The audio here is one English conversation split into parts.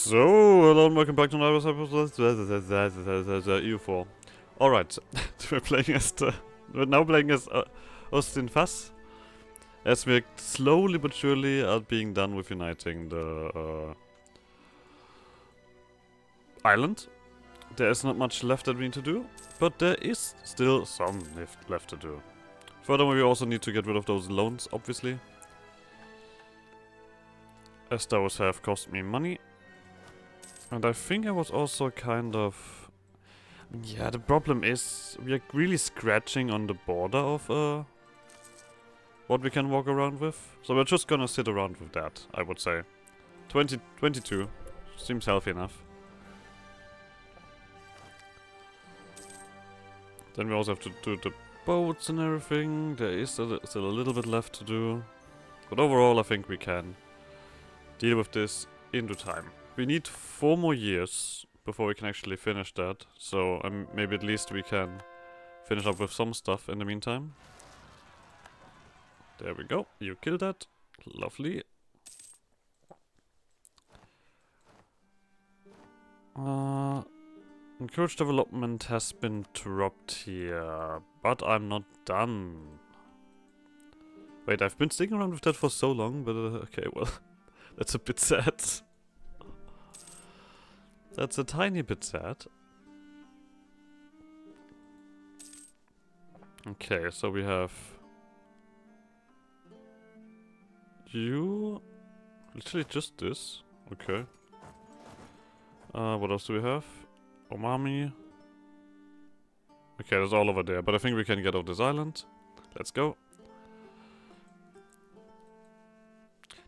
So, hello and welcome back to another episode of EU4. Alright, we're now playing as Austin Fass, as we're slowly but surely are being done with uniting the island. There is not much left that we need to do, but there is still some left to do. Furthermore, we also need to get rid of those loans, obviously, as those have cost me money. And I think I was also kind of... Yeah, the problem is we are really scratching on the border of what we can walk around with. So we're just gonna sit around with that, I would say. 22 seems healthy enough. Then we also have to do the boats and everything. There is still a little bit left to do. But overall I think we can deal with this in due time. We need 4 more years before we can actually finish that, so maybe at least we can finish up with some stuff in the meantime. There we go, you killed that. Lovely. Encourage development has been dropped here, but I'm not done. Wait, I've been sticking around with that for so long, but okay, well, that's a bit sad. That's a tiny bit sad. Okay, so we have you. Literally just this. Okay. What else do we have? Omami. Okay, that's all over there, but I think we can get off this island. Let's go.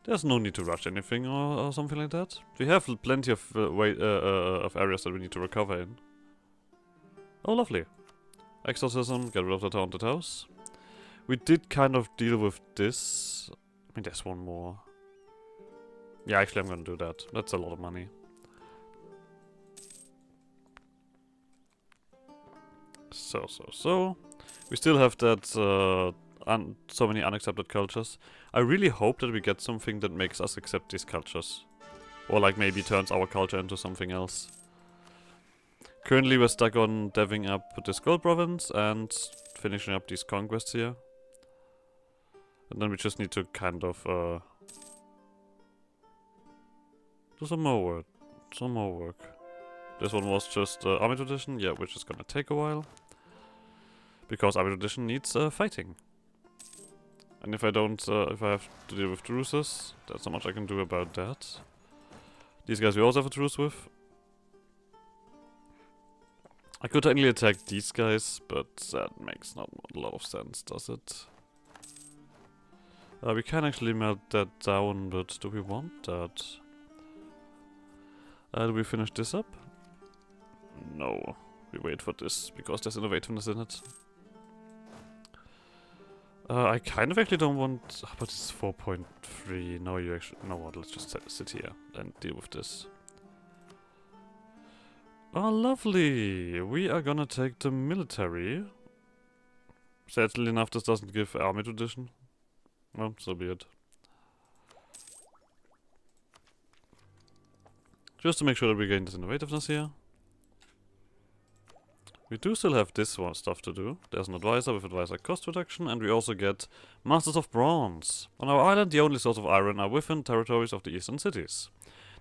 There's no need to rush anything or something like that. We have plenty of of areas that we need to recover in. Oh, lovely. Exorcism, get rid of the haunted house. We did kind of deal with this. I mean, there's one more. Yeah, actually I'm gonna do that. That's a lot of money. So. We still have that so many unaccepted cultures. I really hope that we get something that makes us accept these cultures. Or like maybe turns our culture into something else. Currently we're stuck on deving up this gold province and finishing up these conquests here. And then we just need to kind of do some more work. This one was just army tradition, yeah, which is gonna take a while. Because army tradition needs fighting. And if I have to deal with truces, there's not much I can do about that. These guys we also have a truce with. I could technically attack these guys, but that makes not a lot of sense, does it? We can actually melt that down, but do we want that? Do we finish this up? No. We wait for this, because there's innovativeness in it. I kind of actually don't want... but it's 4.3. No, you actually... No, what? Let's just sit here and deal with this. Oh, lovely! We are gonna take the military. Sadly enough, this doesn't give army tradition. Well, so be it. Just to make sure that we gain this innovativeness here. We do still have this one stuff to do. There's an advisor with advisor cost reduction, and we also get Masters of Bronze. On our island, the only source of iron are within territories of the eastern cities.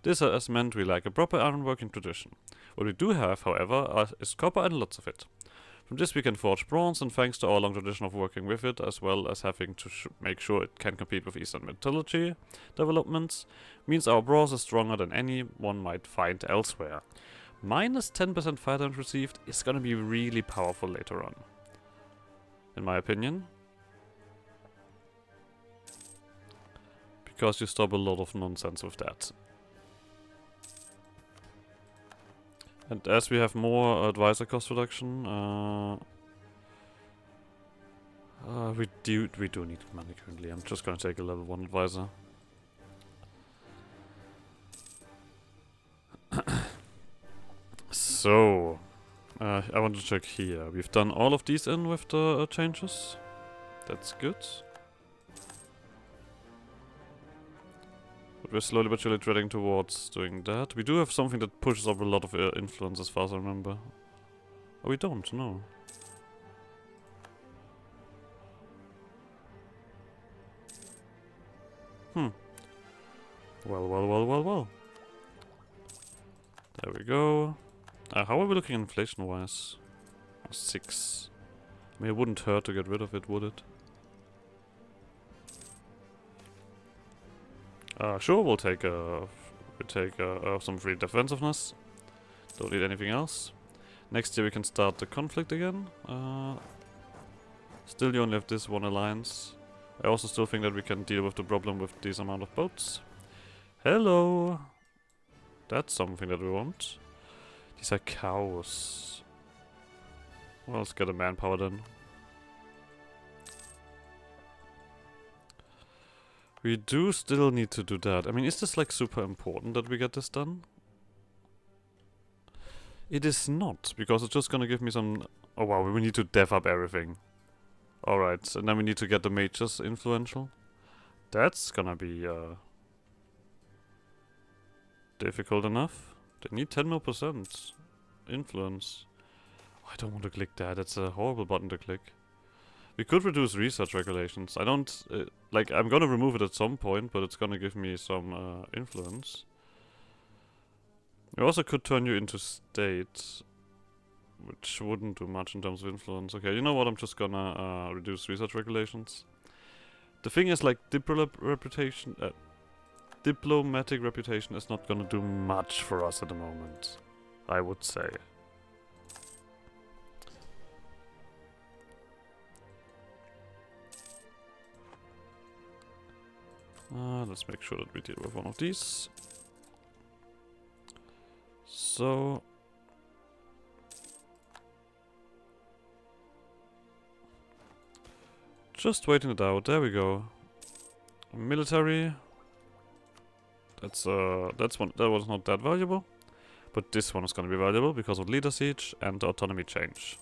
This has meant we lack a proper ironworking tradition. What we do have, however, is copper and lots of it. From this we can forge bronze, and thanks to our long tradition of working with it, as well as having to make sure it can compete with eastern metallurgy developments, means our bronze is stronger than any one might find elsewhere. Minus 10% fire damage received is gonna be really powerful later on, in my opinion. Because you stop a lot of nonsense with that. And as we have more advisor cost reduction, we do need money currently. I'm just gonna take a level 1 advisor. So, I want to check here. We've done all of these in with the changes. That's good. What we're slowly but surely treading towards doing that. We do have something that pushes up a lot of influence as far as I remember. Oh, we don't, no. Well. There we go. How are we looking inflation-wise? 6. I mean, it wouldn't hurt to get rid of it, would it? Sure, we'll take some free defensiveness. Don't need anything else. Next year we can start the conflict again. Still, you only have this one alliance. I also still think that we can deal with the problem with this amount of boats. Hello! That's something that we want. These are cows. Well, let's get a manpower then. We do still need to do that. I mean, is this like super important that we get this done? It is not, because it's just gonna give me some... Oh wow, we need to dev up everything. Alright, and then we need to get the mages influential. That's gonna be difficult enough. They need 10 more % influence. Oh, I don't want to click that, that's a horrible button to click. We could reduce research regulations. I don't... like, I'm gonna remove it at some point, but it's gonna give me some influence. We also could turn you into state, which wouldn't do much in terms of influence. Okay, you know what? I'm just gonna reduce research regulations. The thing is, like, diplomatic reputation is not gonna do much for us at the moment, I would say. Let's make sure that we deal with one of these. So... just waiting it out. There we go. Military. That was not that valuable. But this one is gonna be valuable because of leader siege and the autonomy change.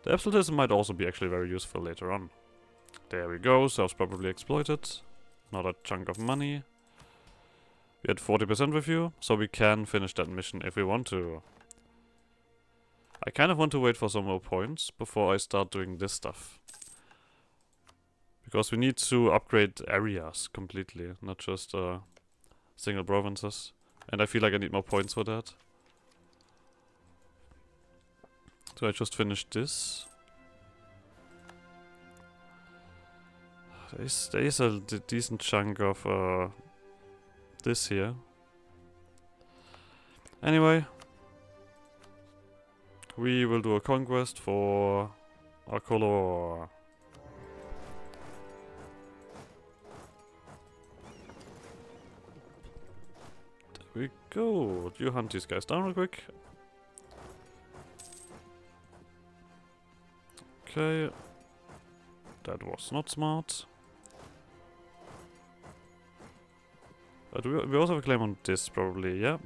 The absolutism might also be actually very useful later on. There we go, selves probably exploited. Another chunk of money. We had 40% with you, so we can finish that mission if we want to. I kind of want to wait for some more points before I start doing this stuff. Because we need to upgrade areas completely, not just single provinces. And I feel like I need more points for that. So I just finished this. There is a decent chunk of this here. Anyway, we will do a conquest for our color. There we go. You hunt these guys down real quick. Okay. That was not smart. But we also have a claim on this, probably, yeah.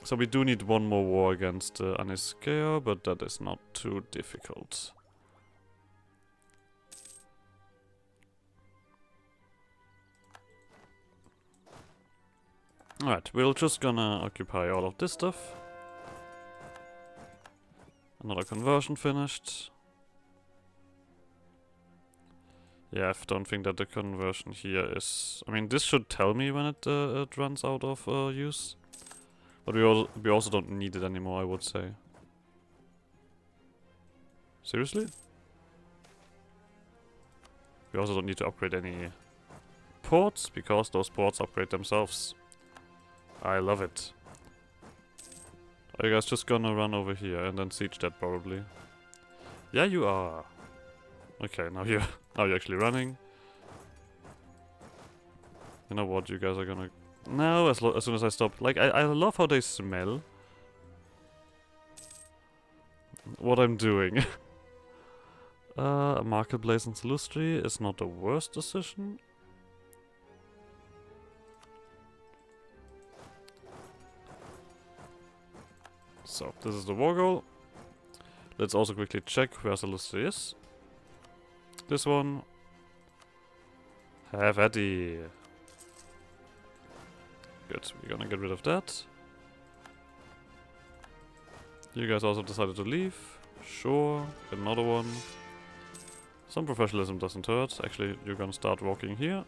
So we do need one more war against Aniskea, but that is not too difficult. Alright, we're just gonna occupy all of this stuff. Another conversion finished. Yeah, I don't think that the conversion here is... I mean, this should tell me when it runs out of use. But we also don't need it anymore, I would say. Seriously? We also don't need to upgrade any ports, because those ports upgrade themselves. I love it. Are you guys just gonna run over here and then siege that, probably? Yeah, you are. Okay, now you're actually running. You know what? You guys are gonna... No, as soon as I stop. Like, I love how they smell what I'm doing. Marketplace in Salustri is not the worst decision. So, this is the war goal. Let's also quickly check where Salustri is. This one. Have at it. it. We're gonna get rid of that. You guys also decided to leave. Sure, get another one. Some professionalism doesn't hurt. Actually, you're gonna start walking here.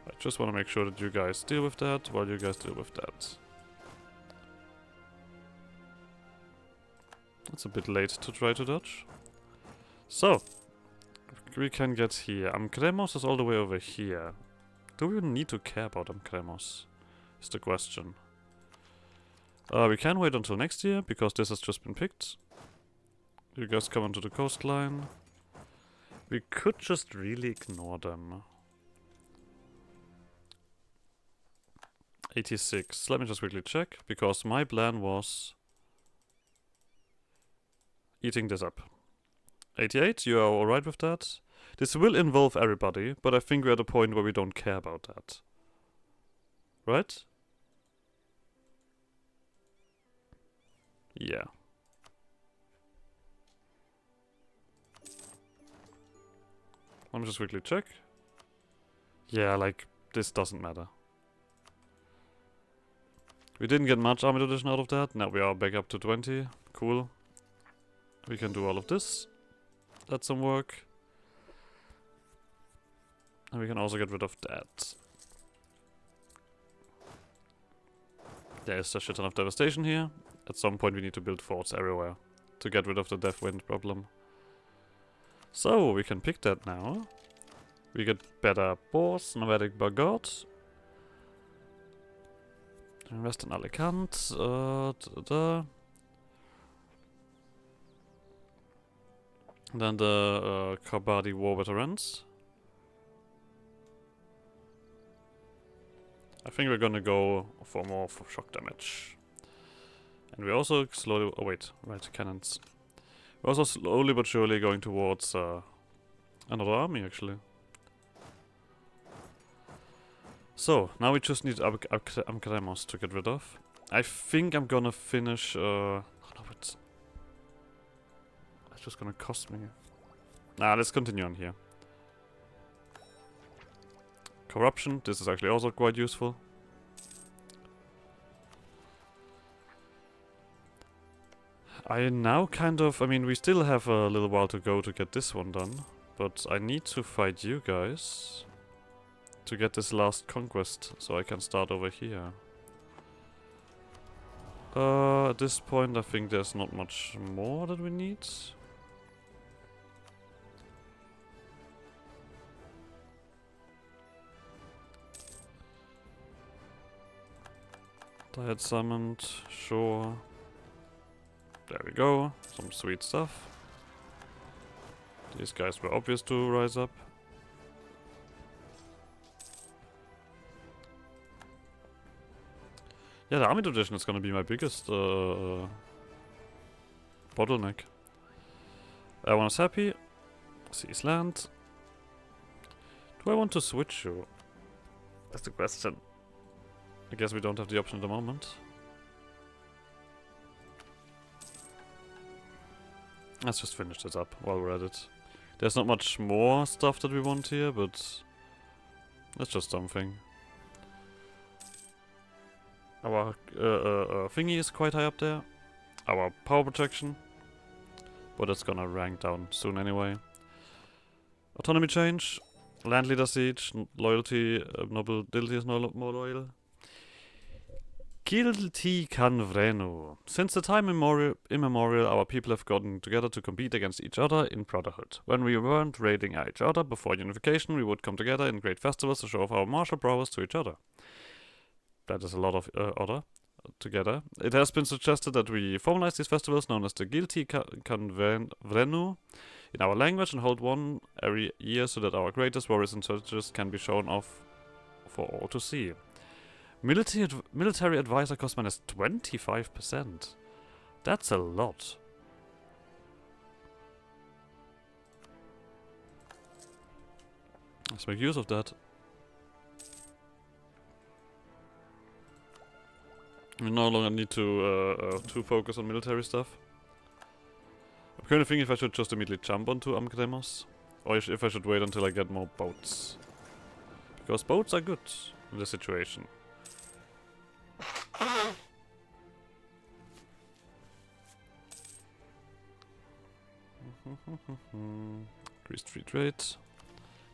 I just want to make sure that you guys deal with that while you guys deal with that. It's a bit late to try to dodge. So, we can get here. Amkremos is all the way over here. Do we need to care about Amkremos? Is the question. We can wait until next year, because this has just been picked. You guys come onto the coastline. We could just really ignore them. 86. Let me just quickly check, because my plan was eating this up. 88, you are alright with that? This will involve everybody, but I think we're at a point where we don't care about that. Right? Yeah. Let me just quickly check. Yeah, like, this doesn't matter. We didn't get much army tradition out of that. Now we are back up to 20. Cool. We can do all of this. That's some work. And we can also get rid of that. There is a shit ton of devastation here. At some point we need to build forts everywhere to get rid of the death wind problem. So, we can pick that now. We get better boars, nomadic bagot. Invest in Eltikan. Then the Kabadi war veterans. I think we're gonna go for more shock damage. And we also slowly... Oh wait, right, cannons. We're also slowly but surely going towards another army, actually. So, now we just need Amkremos to get rid of. I think I'm gonna finish... oh no, it's just gonna cost me. Nah, let's continue on here. Corruption, this is actually also quite useful. I now kind of... I mean, we still have a little while to go to get this one done. But I need to fight you guys to get this last conquest, so I can start over here. At this point I think there's not much more that we need. Diet summoned, sure. There we go, some sweet stuff. These guys were obvious to rise up. Yeah, the army tradition is gonna be my biggest bottleneck. Everyone is happy. Seize land. Do I want to switch you? That's the question. I guess we don't have the option at the moment. Let's just finish this up while we're at it. There's not much more stuff that we want here, but that's just something. Our thingy is quite high up there. Our power protection. But it's gonna rank down soon anyway. Autonomy change. Land leader siege. Loyalty. Nobility is more loyal. Eltikan. Since the time immemorial, our people have gotten together to compete against each other in brotherhood. When we weren't raiding each other before unification, we would come together in great festivals to show off our martial prowess to each other. That is a lot of order together. It has been suggested that we formalize these festivals known as the Eltikan in our language and hold one every year so that our greatest warriors and soldiers can be shown off for all to see. Military advisor cost minus 25%. That's a lot. Let's make use of that. We no longer need to focus on military stuff. I'm kind of thinking if I should just immediately jump onto Amkremos, or if I should wait until I get more boats. Because boats are good in this situation. Increased free trade.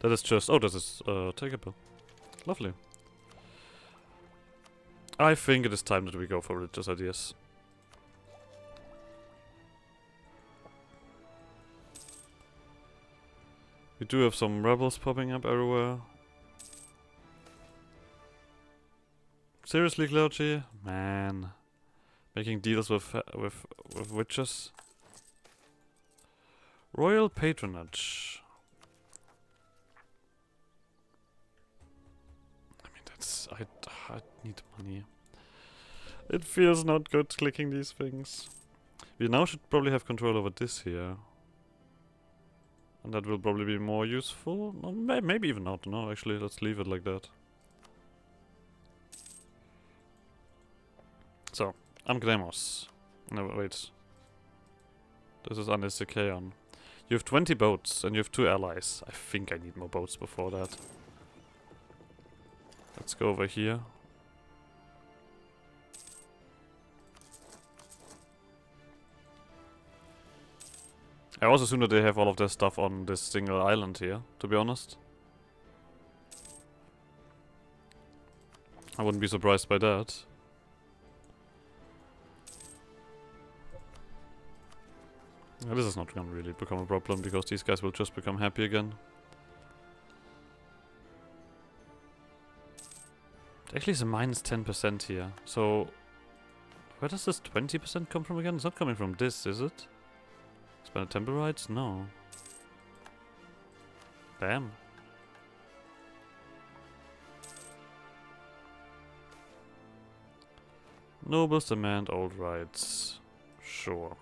That is just... Oh, this is takeable. Lovely. I think it is time that we go for religious ideas. We do have some rebels popping up everywhere. Seriously, clergy? Man. Making deals with witches. Royal patronage. I mean, that's... I need money. It feels not good clicking these things. We now should probably have control over this here. And that will probably be more useful. No, maybe even not. No, actually, let's leave it like that. So, Amgremos. No, wait. This is Eltikan. You have 20 boats, and you have 2 allies. I think I need more boats before that. Let's go over here. I also assume that they have all of their stuff on this single island here, to be honest. I wouldn't be surprised by that. This is not gonna really become a problem, because these guys will just become happy again. Actually, it's a minus 10% here, so... Where does this 20% come from again? It's not coming from this, is it? Spend temple rights? No. Damn. Nobles demand old rights. Sure.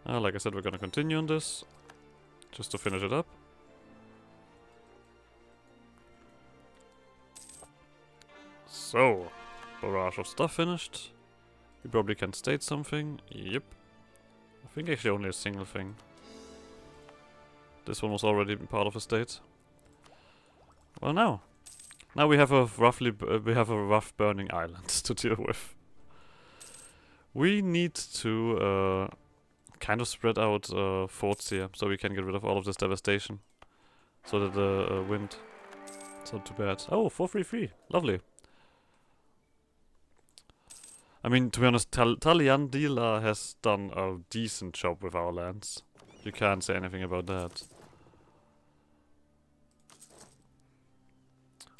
Like I said, we're gonna continue on this. Just to finish it up. So. Barrage of stuff finished. We probably can state something. Yep. I think actually only a single thing. This one was already part of a state. Well, now we have a rough burning island to deal with. We need to kind of spread out forts here, so we can get rid of all of this devastation. So that the wind... It's not too bad. Oh, 433. Lovely. I mean, to be honest, Taliandila has done a decent job with our lands. You can't say anything about that.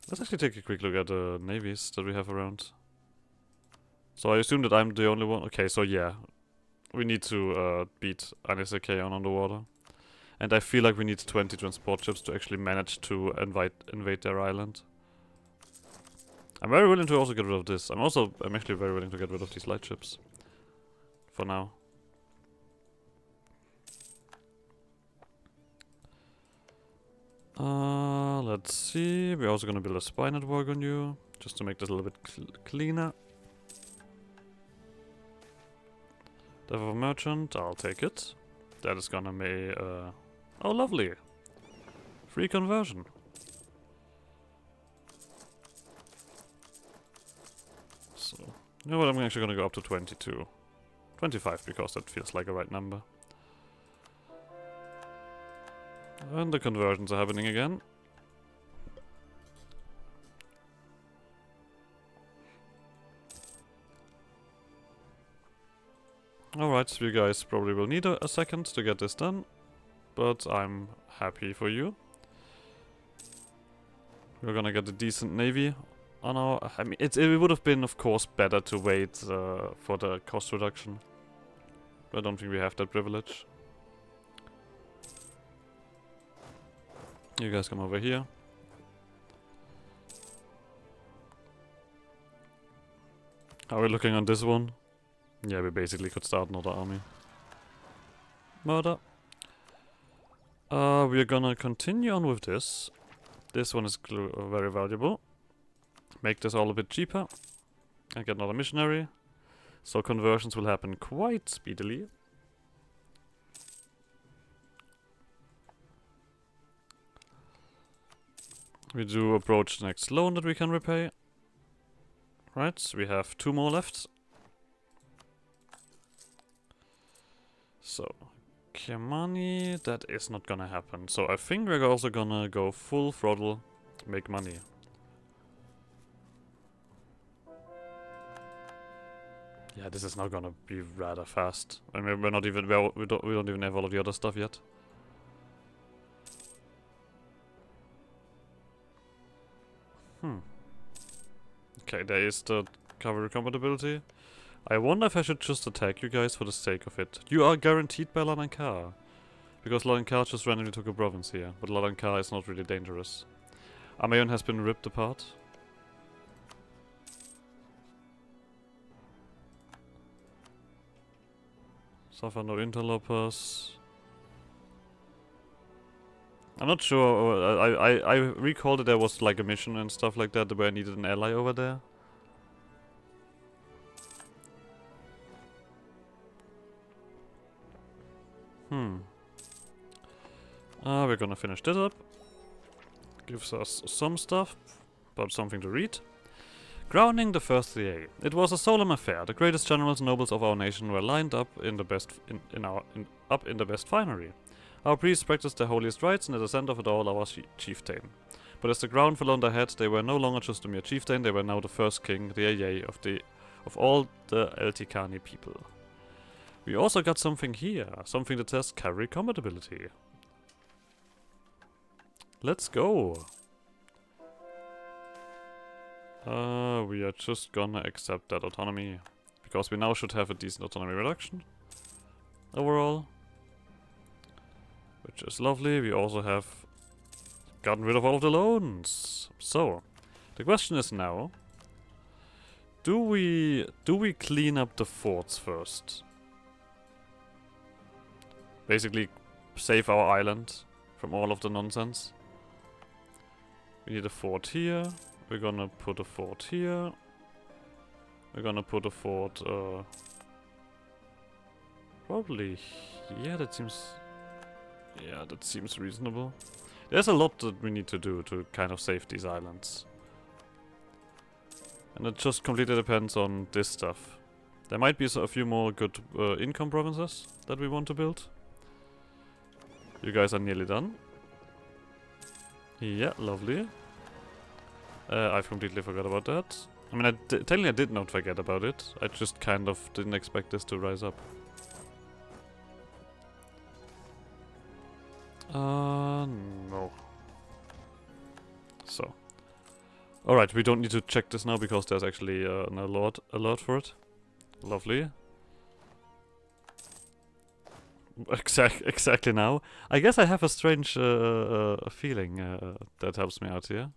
Let's actually take a quick look at the navies that we have around. So I assume that I'm the only one. Okay, so yeah. We need to beat Eltikan on the water. And I feel like we need 20 transport ships to actually manage to invade their island. I'm very willing to also get rid of this. I'm actually very willing to get rid of these light ships. For now. Let's see. We're also gonna build a spy network on you. Just to make this a little bit cleaner. Death of a merchant, I'll take it. That is gonna make oh, lovely. Free conversion. So, you know what, I'm actually gonna go up to 22. 25, because that feels like a right number. And the conversions are happening again. Alright, so you guys probably will need a second to get this done. But I'm happy for you. We're gonna get a decent navy on our... I mean, it would have been, of course, better to wait for the cost reduction. But I don't think we have that privilege. You guys come over here. How are we looking on this one? Yeah, we basically could start another army. Murder. We're gonna continue on with this. This one is very valuable. Make this all a bit cheaper. And get another missionary. So conversions will happen quite speedily. We do approach the next loan that we can repay. Right, we have 2 more left. So, Okay, money, that is not gonna happen. So I think we're also gonna go full throttle, make money. Yeah, this is not gonna be rather fast. I mean, we're not even, we don't even have all of the other stuff yet. Okay, there is the cavalry compatibility. I wonder if I should just attack you guys for the sake of it. You are guaranteed by Lalankar. Because Lalankar just randomly took a province here. But Lalankar is not really dangerous. Amayon has been ripped apart. Suffer no interlopers. I'm not sure. I recall that there was like a mission and stuff like that where I needed an ally over there. We're gonna finish this up. Gives us some stuff, but something to read. Crowning the first CA. It was a solemn affair. The greatest generals and nobles of our nation were lined up in the best in the best finery. Our priests practiced their holiest rites, and at the center of it all, our chieftain. But as the ground fell on their head, they were no longer just a mere chieftain. They were now the first king, the AA of all the Eltikani people. We also got something here, something that says cavalry compatibility. Let's go. We are just gonna accept that autonomy. Because we now should have a decent autonomy reduction. Overall. Which is lovely. We also have gotten rid of all of the loans. So, the question is now. Do we clean up the forts first? Basically, save our island from all of the nonsense. We need a fort here. We're gonna put a fort here. We're gonna put a fort, probably here. That seems... Yeah, that seems reasonable. There's a lot that we need to do to kind of save these islands. And it just completely depends on this stuff. There might be a few more good income provinces that we want to build. You guys are nearly done. Yeah, lovely. I've completely forgot about that. I mean, technically I did not forget about it. I just kind of didn't expect this to rise up. No. So. Alright, we don't need to check this now because there's actually an alert for it. Lovely. Exactly now. I guess I have a strange feeling that helps me out here.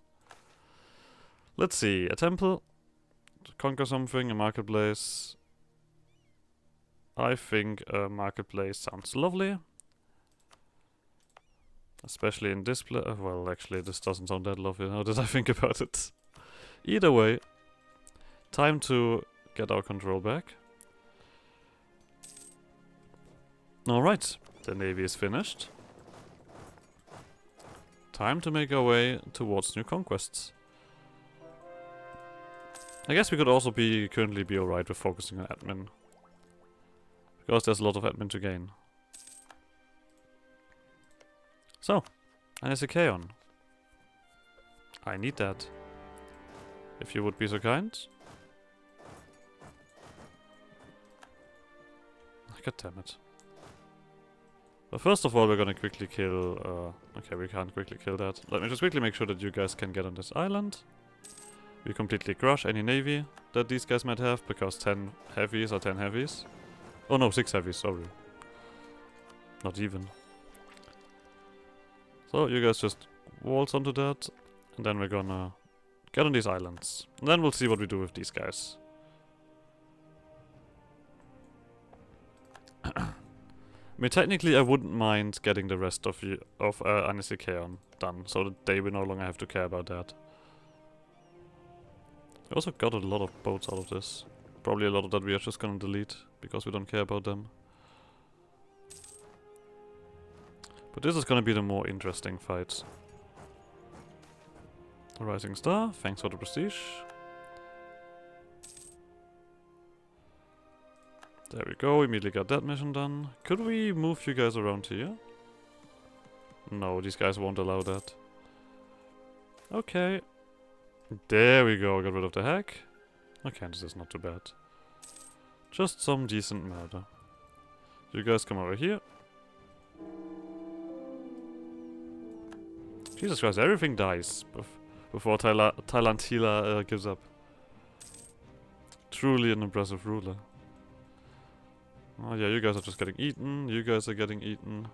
Let's see, a temple, conquer something, a marketplace. I think a marketplace sounds lovely. Especially in this well, actually, this doesn't sound that lovely now that I think about it. Either way, time to get our control back. Alright, the navy is finished. Time to make our way towards new conquests. I guess we could also currently be alright with focusing on admin. Because there's a lot of admin to gain. So, Anesicaon. I need that. If you would be so kind. God damn it. But first of all, we're gonna quickly kill... okay, we can't quickly kill that. Let me just quickly make sure that you guys can get on this island. We completely crush any navy that these guys might have, because 10 heavies are 10 heavies. Oh no, 6 heavies, sorry. Not even. So, you guys just waltz onto that, and then we're gonna get on these islands. And then we'll see what we do with these guys. I mean, technically I wouldn't mind getting the rest of Anesicaon done, so that they will no longer have to care about that. We also got a lot of boats out of this. Probably a lot of that we are just gonna delete, because we don't care about them. But this is gonna be the more interesting fight. A rising star, thanks for the prestige. There we go, immediately got that mission done. Could we move you guys around here? No, these guys won't allow that. Okay. There we go, got rid of the hack. Okay, this is not too bad. Just some decent murder. You guys come over here. Jesus Christ, everything dies before Thailand gives up. Truly an impressive ruler. Oh yeah, you guys are just getting eaten. You guys are getting eaten.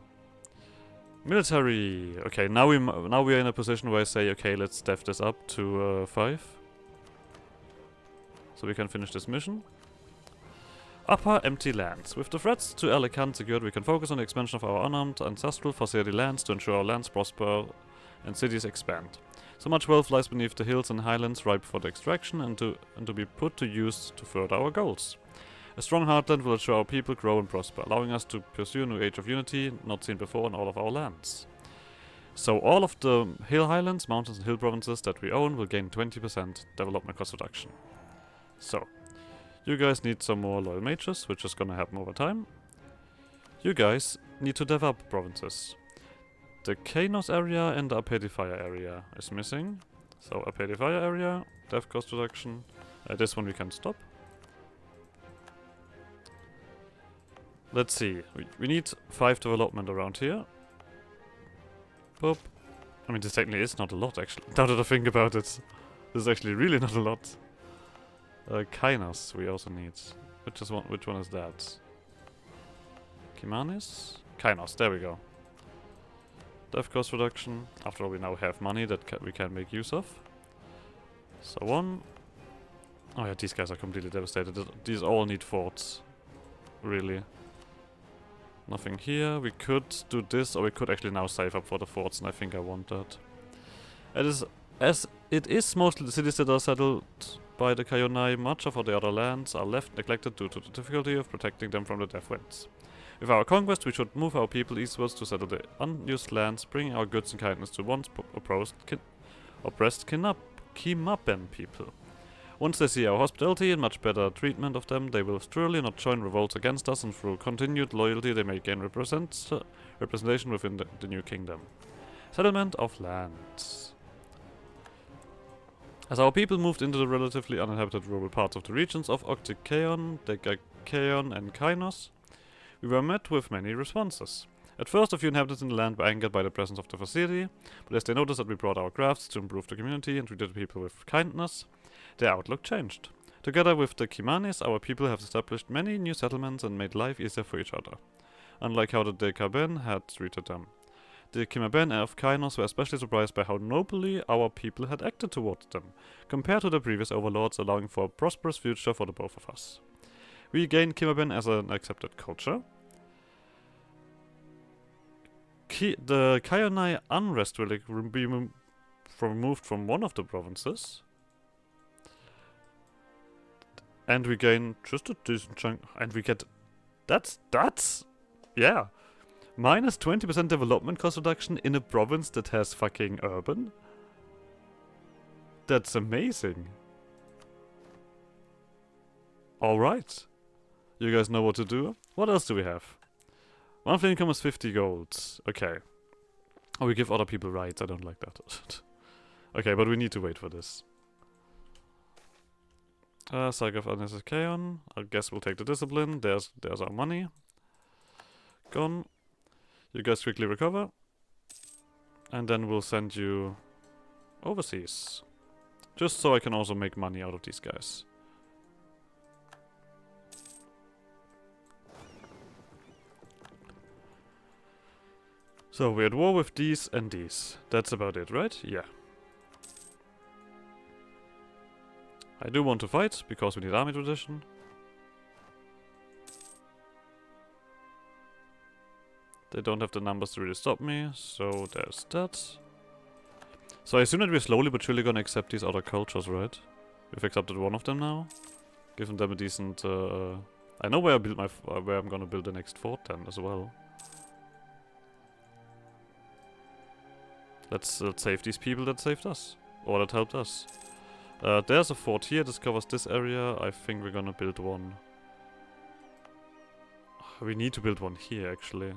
Military. Okay, now we are in a position where I say, okay, let's step this up to 5, so we can finish this mission. Upper empty lands. With the threats to Eltikan secured, we can focus on the expansion of our unarmed ancestral facility lands to ensure our lands prosper and cities expand. So much wealth lies beneath the hills and highlands ripe for the extraction and to be put to use to further our goals. A strong heartland will ensure our people grow and prosper, allowing us to pursue a new age of unity not seen before on all of our lands. So all of the hill highlands, mountains and hill provinces that we own will gain 20% development cost reduction. So, you guys need some more loyal mages, which is gonna happen over time. You guys need to develop provinces. The Kanos area and the Apedifier area is missing. So Apedifier area, dev cost reduction. This one we can stop. Let's see. We need 5 development around here. Boop. I mean, this technically is not a lot, actually. Now that I think about it. This is actually really not a lot. Kainos we also need. Which one is that? Kimanis? Kainos, there we go. Dev cost reduction. After all, we now have money that we can make use of. So one. Oh yeah, these guys are completely devastated. These all need forts. Really. Nothing here. We could do this, or we could actually now save up for the forts, and I think I want that. As it is mostly the cities that are settled by the Kayonai, much of the other lands are left neglected due to the difficulty of protecting them from the death winds. With our conquest, we should move our people eastwards to settle the unused lands, bringing our goods and kindness to once oppressed Kimaben people. Once they see our hospitality and much better treatment of them, they will surely not join revolts against us, and through continued loyalty they may gain representation within the new kingdom. Settlement of lands. As our people moved into the relatively uninhabited rural parts of the regions of Octikaon, Degakaon and Kainos, we were met with many responses. At first, a few inhabitants in the land were angered by the presence of the facility, but as they noticed that we brought our crafts to improve the community and treated people with kindness, their outlook changed. Together with the Kimanis, our people have established many new settlements and made life easier for each other, unlike how the Dekaben had treated them. The Kimaben of Kainos were especially surprised by how nobly our people had acted towards them, compared to the previous overlords, allowing for a prosperous future for the both of us. We gained Kimaben as an accepted culture. The Kayonai unrest will be removed from one of the provinces. And we gain just a decent chunk. And we get... That's... Yeah. Minus 20% development cost reduction in a province that has fucking urban? That's amazing. Alright. You guys know what to do. What else do we have? Monthly income is 50 golds. Okay. Oh, we give other people rights. I don't like that. Okay, but we need to wait for this. Saga of Unnecessary Kaon. I guess we'll take the discipline. There's our money. Gone. You guys quickly recover. And then we'll send you overseas. Just so I can also make money out of these guys. So we're at war with these and these. That's about it, right? Yeah. I do want to fight, because we need army tradition. They don't have the numbers to really stop me, so there's that. So I assume that we're slowly but surely gonna accept these other cultures, right? We've accepted one of them now. Given them a decent... I know where I build where I'm gonna build the next fort then as well. Let's save these people that saved us. Or that helped us. There's a fort here, this covers this area. I think we're gonna build one We need to build one here, actually.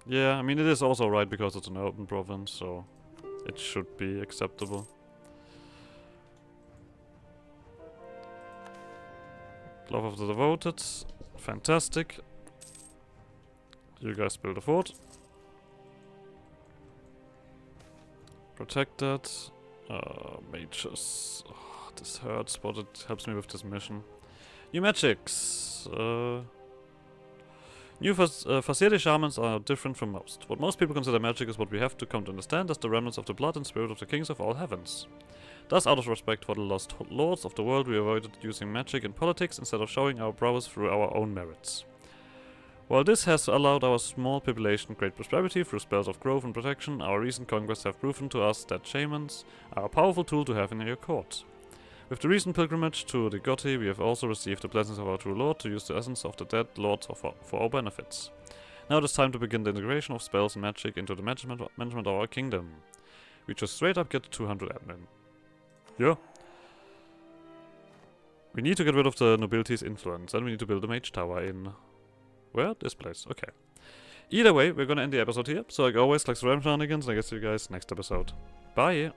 Yeah, I mean, it is also right because it's an open province, so it should be acceptable. Love of the Devoted. Fantastic. You guys build a fort. Protect that. Mages. Oh, this hurts, but it helps me with this mission. New magics. New Fasiri shamans are different from most. What most people consider magic is what we have to come to understand as the remnants of the blood and spirit of the kings of all heavens. Thus, out of respect for the lost lords of the world, we avoided using magic in politics instead of showing our prowess through our own merits. While this has allowed our small population great prosperity through spells of growth and protection, our recent conquests have proven to us that shamans are a powerful tool to have in your court. With the recent pilgrimage to the Gothi, we have also received the blessings of our true lord to use the essence of the dead lords for our benefits. Now it is time to begin the integration of spells and magic into the management of our kingdom. We just straight up get 200 admin. Yeah. We need to get rid of the nobility's influence, and we need to build a mage tower in... Where? This place. Okay. Either way, we're gonna end the episode here. So like always, like Ram Shenanigans, and I guess see you guys next episode. Bye!